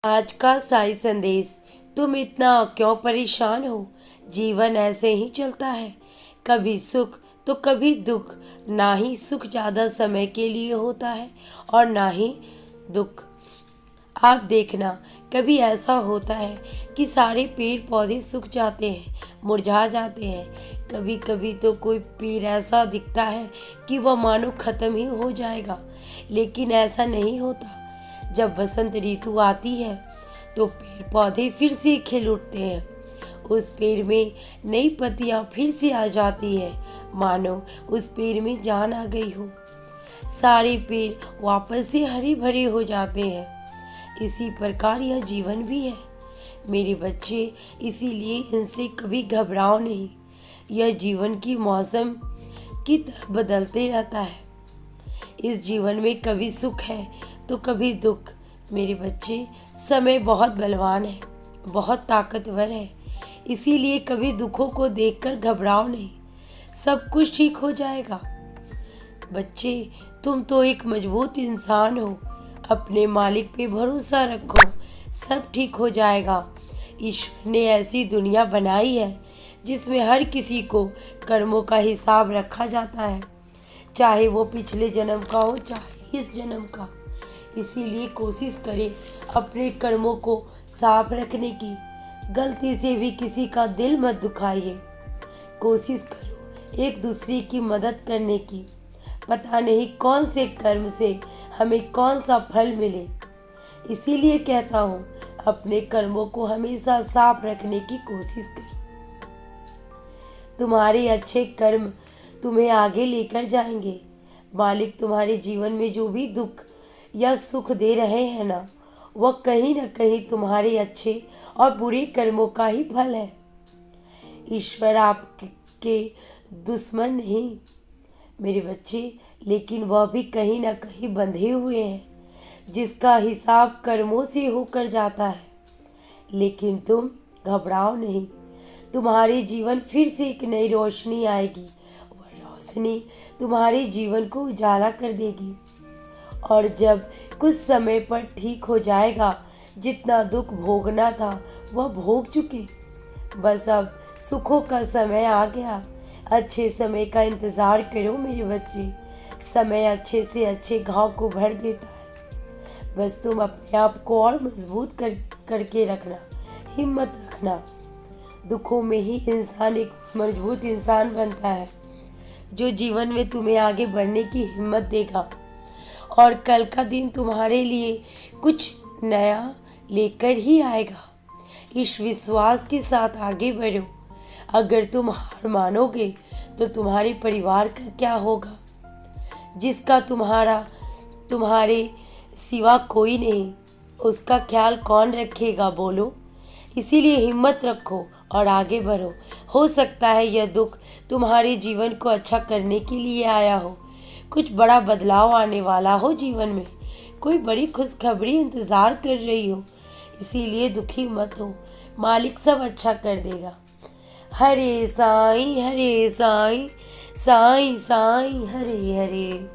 आज का साई संदेश। तुम इतना क्यों परेशान हो? जीवन ऐसे ही चलता है, कभी सुख तो कभी दुख। ना ही सुख ज़्यादा समय के लिए होता है और ना ही दुख। आप देखना, कभी ऐसा होता है कि सारे पेड़ पौधे सूख जाते हैं, मुरझा जाते हैं। कभी कभी तो कोई पेड़ ऐसा दिखता है कि वह मानो खत्म ही हो जाएगा, लेकिन ऐसा नहीं होता। जब बसंत ऋतु आती है तो पेड़ पौधे फिर से खिल उठते हैं। उस पेड़ में नई पत्तियां फिर से आ जाती है, मानो उस पेड़ में जान आ गई हो। सारे पेड़ वापस से हरे भरे हो जाते हैं। इसी प्रकार यह जीवन भी है मेरे बच्चे, इसीलिए इनसे कभी घबराओ नहीं। यह जीवन की मौसम की तरह बदलते रहता है। इस जीवन में कभी सुख है तो कभी दुख। मेरे बच्चे, समय बहुत बलवान है, बहुत ताकतवर है, इसीलिए कभी दुखों को देखकर घबराओ नहीं। सब कुछ ठीक हो जाएगा। बच्चे, तुम तो एक मजबूत इंसान हो। अपने मालिक पे भरोसा रखो, सब ठीक हो जाएगा। ईश्वर ने ऐसी दुनिया बनाई है जिसमें हर किसी को कर्मों का हिसाब रखा जाता है, चाहे वो पिछले जन्म का हो चाहे इस जन्म का। इसीलिए कोशिश करें अपने कर्मों को साफ रखने की। गलती से भी किसी का दिल मत दुखाइए। कोशिश करो एक दूसरे की मदद करने की। पता नहीं कौन से कर्म से हमें कौन सा फल मिले। इसीलिए कहता हूँ, अपने कर्मों को हमेशा साफ रखने की कोशिश करो। तुम्हारे अच्छे कर्म तुम्हें आगे लेकर जाएंगे। मालिक तुम्हारे जीवन में जो भी दुख या सुख दे रहे हैं ना, वह कहीं ना कहीं तुम्हारे अच्छे और बुरे कर्मों का ही फल है। ईश्वर आपके दुश्मन नहीं मेरे बच्चे, लेकिन वह भी कहीं ना कहीं बंधे हुए हैं जिसका हिसाब कर्मों से होकर जाता है। लेकिन तुम घबराओ नहीं, तुम्हारे जीवन फिर से एक नई रोशनी आएगी। वह रोशनी तुम्हारे जीवन को उजाला कर देगी। और जब कुछ समय पर ठीक हो जाएगा, जितना दुख भोगना था वह भोग चुके। बस अब सुखों का समय आ गया। अच्छे समय का इंतज़ार करो मेरे बच्चे। समय अच्छे से अच्छे घाव को भर देता है। बस तुम अपने आप को और मजबूत करके रखना, हिम्मत रखना। दुखों में ही इंसान एक मजबूत इंसान बनता है, जो जीवन में तुम्हें आगे बढ़ने की हिम्मत देगा। और कल का दिन तुम्हारे लिए कुछ नया लेकर ही आएगा। इस विश्वास के साथ आगे बढ़ो। अगर तुम हार मानोगे तो तुम्हारे परिवार का क्या होगा, जिसका तुम्हारे सिवा कोई नहीं, उसका ख्याल कौन रखेगा बोलो। इसीलिए हिम्मत रखो और आगे बढ़ो। हो सकता है यह दुख तुम्हारे जीवन को अच्छा करने के लिए आया हो। कुछ बड़ा बदलाव आने वाला हो जीवन में, कोई बड़ी खुशखबरी इंतज़ार कर रही हो। इसीलिए दुखी मत हो, मालिक सब अच्छा कर देगा। हरे साईं, साईं साईं हरे हरे।